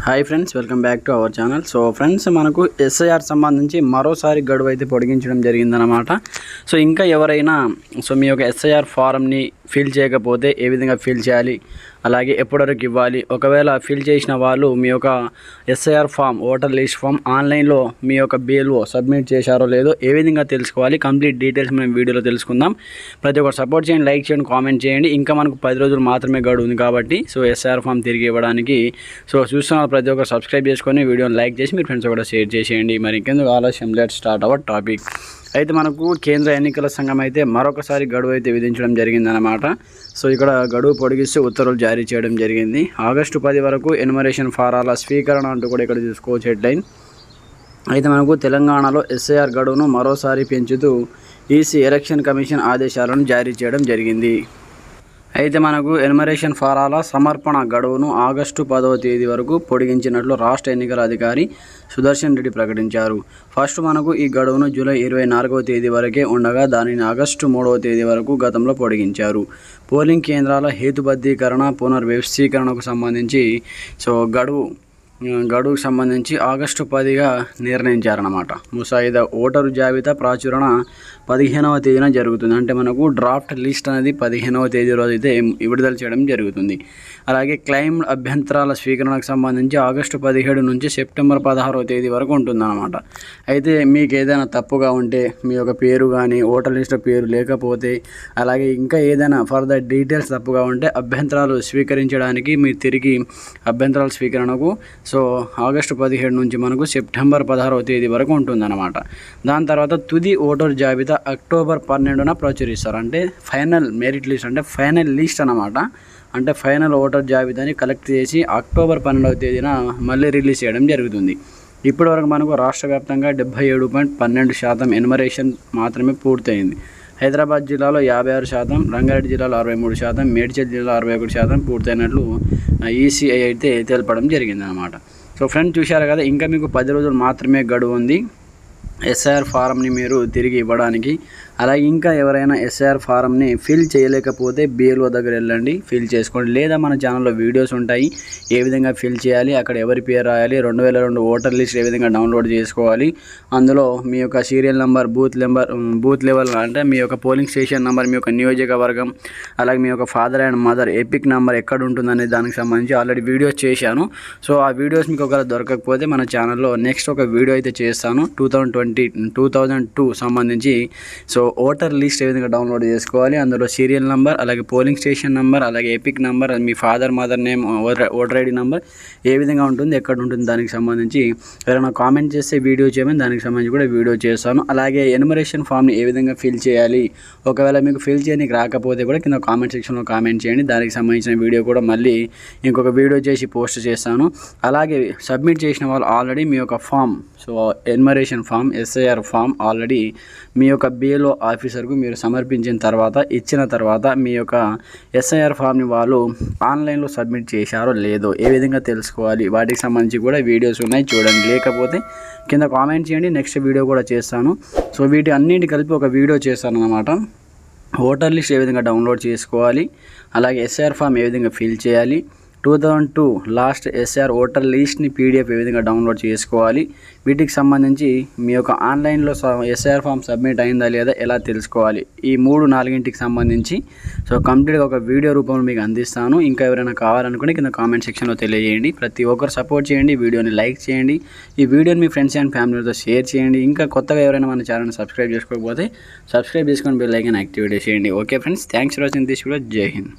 Hi friends, welcome back to our channel. So friends, మనకు SIR సంబంధించి మరోసారి గడువు అయితే పొడిగించడం జరిగిందనమాట. సో ఇంకా ఎవరైనా మీ యొక్క ఎస్ఐఆర్ ఫారంని ఫిల్ చేయకపోతే ఏ విధంగా ఫిల్ చేయాలి, అలాగే ఎప్పటివరకు ఇవ్వాలి, ఒకవేళ ఫిల్ చేసిన వాళ్ళు మీ యొక్క SIR form, voter list form ఆన్లైన్లో మీ యొక్క బిఎల్ఓ సబ్మిట్ చేశారో లేదో ఏ విధంగా తెలుసుకోవాలి, కంప్లీట్ డీటెయిల్స్ మనం వీడియోలో తెలుసుకుందాం. ప్రతి ఒక్కరు సపోర్ట్ చేయండి, లైక్ చేయండి, కామెంట్ చేయండి. ఇంకా మనకు 10 రోజులు మాత్రమే గడువు ఉంది కాబట్టి ఎస్ఐఆర్ ఫామ్ తిరిగి ఇవ్వడానికి చూస్తున్న ప్రతి ఒక్కరు సబ్స్క్రైబ్ చేసుకొని వీడియోని లైక్ చేసి మీరు ఫ్రెండ్స్ కూడా షేర్ చేసేయండి. మరి ఇంకెందుకు ఆలస్యం, లెట్ స్టార్ట్ అవర్ టాపిక్. అయితే మనకు కేంద్ర ఎన్నికల సంఘం అయితే మరొకసారి గడువు అయితే విధించడం జరిగిందనమాట. సో ఇక్కడ గడువు పొడిగిస్తూ ఉత్తర్వులు జారీ చేయడం జరిగింది. ఆగస్టు 10 వరకు ఎన్యుమరేషన్ ఫారాల స్వీకరణ అంటూ కూడా ఇక్కడ చూసుకోవచ్చు హెడ్లైన్. అయితే మనకు తెలంగాణలో ఎస్ఐఆర్ గడువును మరోసారి పెంచుతూ ఈసీ ఎలక్షన్ కమిషన్ ఆదేశాలను జారీ చేయడం జరిగింది. అయితే మనకు ఎన్యుమరేషన్ ఫారాల సమర్పణ గడువును ఆగస్టు 10వ తేదీ వరకు పొడిగించినట్లు రాష్ట్ర ఎన్నికల అధికారి సుదర్శన్ రెడ్డి ప్రకటించారు. ఫస్ట్ మనకు ఈ గడువును జూలై 24వ తేదీ వరకే ఉండగా దానిని ఆగస్టు 3వ తేదీ వరకు గతంలో పొడిగించారు. పోలింగ్ కేంద్రాల హేతుబద్ధీకరణ, పునర్వ్యవస్థీకరణకు సంబంధించి గడువుకు సంబంధించి ఆగస్టు 10గా నిర్ణయించారన్నమాట. ముసాయిదా ఓటరు జాబితా ప్రాచురణ 15వ తేదీన జరుగుతుంది. అంటే మనకు డ్రాఫ్ట్ లిస్ట్ అనేది 15వ తేదీ రోజు అయితే విడుదల చేయడం జరుగుతుంది. అలాగే క్లెయిమ్ అభ్యంతరాల స్వీకరణకు సంబంధించి ఆగస్టు 17 నుంచి సెప్టెంబర్ 16వ తేదీ వరకు ఉంటుందన్నమాట. అయితే మీకు ఏదైనా తప్పుగా ఉంటే, మీ యొక్క పేరు కానీ ఓటర్ లిస్ట్లో పేరు లేకపోతే, అలాగే ఇంకా ఏదైనా ఫర్దర్ డీటెయిల్స్ తప్పుగా ఉంటే అభ్యంతరాలు స్వీకరించడానికి మీరు తిరిగి అభ్యంతరాల స్వీకరణకు ఆగస్టు 17 నుంచి మనకు సెప్టెంబర్ 16వ తేదీ వరకు ఉంటుందన్నమాట. దాని తర్వాత తుది ఓటర్ జాబితా అక్టోబర్ 12న ప్రచురిస్తారు. అంటే ఫైనల్ మెరిట్ లిస్ట్, అంటే ఫైనల్ లిస్ట్ అన్నమాట. అంటే ఫైనల్ ఓటర్ జాబితాని కలెక్ట్ చేసి అక్టోబర్ 12వ తేదీన మళ్ళీ రిలీజ్ చేయడం జరుగుతుంది. ఇప్పటి వరకు మనకు రాష్ట్ర వ్యాప్తంగా 77.12% ఎన్యుమరేషన్ మాత్రమే పూర్తయింది. హైదరాబాద్ జిల్లాలో 56%, రంగారెడ్డి జిల్లాలో 63%, మేడ్చల్ జిల్లాలో 61% పూర్తయినట్లు ఈసీఐ అయితే తెలపడం జరిగిందనమాట. సో ఫ్రెండ్స్, చూశారు కదా, ఇంకా మీకు 10 రోజులు మాత్రమే గడువు ఉంది ఎస్ఐఆర్ ఫారంని మీరు తిరిగి ఇవ్వడానికి. అలాగే ఇంకా ఎవరైనా ఎస్ఐఆర్ ఫారంని ఫిల్ చేయలేకపోతే బిఎల్ఓ దగ్గర వెళ్ళండి, ఫిల్ చేసుకోండి. లేదా మన ఛానల్లో వీడియోస్ ఉంటాయి, ఏ విధంగా ఫిల్ చేయాలి, అక్కడ ఎవరి పేరు రాయాలి, 2002 ఓటర్ లిస్ట్ ఏ విధంగా డౌన్లోడ్ చేసుకోవాలి, అందులో మీ యొక్క సీరియల్ నెంబర్, బూత్ లెవెల్ అంటే మీ యొక్క పోలింగ్ స్టేషన్ నెంబర్, మీ యొక్క నియోజకవర్గం, అలాగే మీ యొక్క father and mother epic number ఎక్కడ ఉంటుందనే దానికి సంబంధించి ఆల్రెడీ వీడియోస్ చేశాను. సో ఆ వీడియోస్ మీకు ఒకవేళ దొరకకపోతే మన ఛానల్లో నెక్స్ట్ ఒక వీడియో అయితే చేస్తాను. 2002 సంబంధించి ఓటర్ లిస్ట్ ఏ విధంగా డౌన్లోడ్ చేసుకోవాలి, అందులో సీరియల్ నెంబర్, అలాగే పోలింగ్ స్టేషన్ నెంబర్, అలాగే ఎపిక్ నెంబర్, మీ father mother name, voter ID number ఏ విధంగా ఉంటుంది, ఎక్కడ ఉంటుంది, దానికి సంబంధించి ఎవరైనా కామెంట్ చేస్తే వీడియో చేయమని దానికి సంబంధించి కూడా వీడియో చేస్తాను. అలాగే ఎన్యుమరేషన్ ఫామ్ని ఏ విధంగా ఫిల్ చేయాలి, ఒకవేళ మీకు ఫిల్ చేయడానికి రాకపోతే కూడా కింద కామెంట్ సెక్షన్లో కామెంట్ చేయండి. దానికి సంబంధించిన వీడియో కూడా మళ్ళీ ఇంకొక వీడియో చేసి పోస్ట్ చేస్తాను. అలాగే సబ్మిట్ చేసిన వాళ్ళు ఆల్రెడీ మీ యొక్క form, enumeration form, SIR form already మీ యొక్క బిఎల్ఓ ఆఫీసర్కు మీరు సమర్పించిన తర్వాత, ఇచ్చిన తర్వాత మీ యొక్క ఎస్ఐఆర్ ఫామ్ని వాళ్ళు ఆన్లైన్లో సబ్మిట్ చేశారో లేదో ఏ విధంగా తెలుసుకోవాలి, వాటికి సంబంధించి కూడా వీడియోస్ ఉన్నాయి, చూడండి. లేకపోతే కింద కామెంట్ చేయండి, నెక్స్ట్ వీడియో కూడా చేస్తాను. వీటి అన్నింటి కలిపి ఒక వీడియో చేస్తాను అన్నమాట. ఓటర్ లిస్ట్ ఏ విధంగా డౌన్లోడ్ చేసుకోవాలి, అలాగే ఎస్ఐఆర్ ఫామ్ ఏ విధంగా ఫిల్ చేయాలి, 2002 లాస్ట్ ఎస్ఐఆర్ ఓటర్ లిస్ట్ని పీడిఎఫ్ ఏ విధంగా డౌన్లోడ్ చేసుకోవాలి, వీటికి సంబంధించి మీ యొక్క ఆన్లైన్లో ఎస్ఐఆర్ ఫామ్ సబ్మిట్ అయిందా లేదా ఎలా తెలుసుకోవాలి, ఈ 3-4కి సంబంధించి కంప్లీట్గా ఒక వీడియో రూపంలో మీకు అందిస్తాను. ఇంకా ఎవరైనా కావాలనుకుంటే కింద కామెంట్ సెక్షన్లో తెలియజేయండి. ప్రతి ఒక్కరు సపోర్ట్ చేయండి, వీడియోని లైక్ చేయండి, ఈ వీడియోని మీ ఫ్రెండ్స్ అండ్ ఫ్యామిలీతో షేర్ చేయండి. ఇంకా కొత్తగా ఎవరైనా మన ఛానల్ని సబ్స్క్రైబ్ చేసుకోకపోతే సబ్స్క్రైబ్ చేసుకొని బెల్ ఐకాన్ యాక్టివేట్ చేయండి. Okay friends, thanks for watching this video. జై హింద్.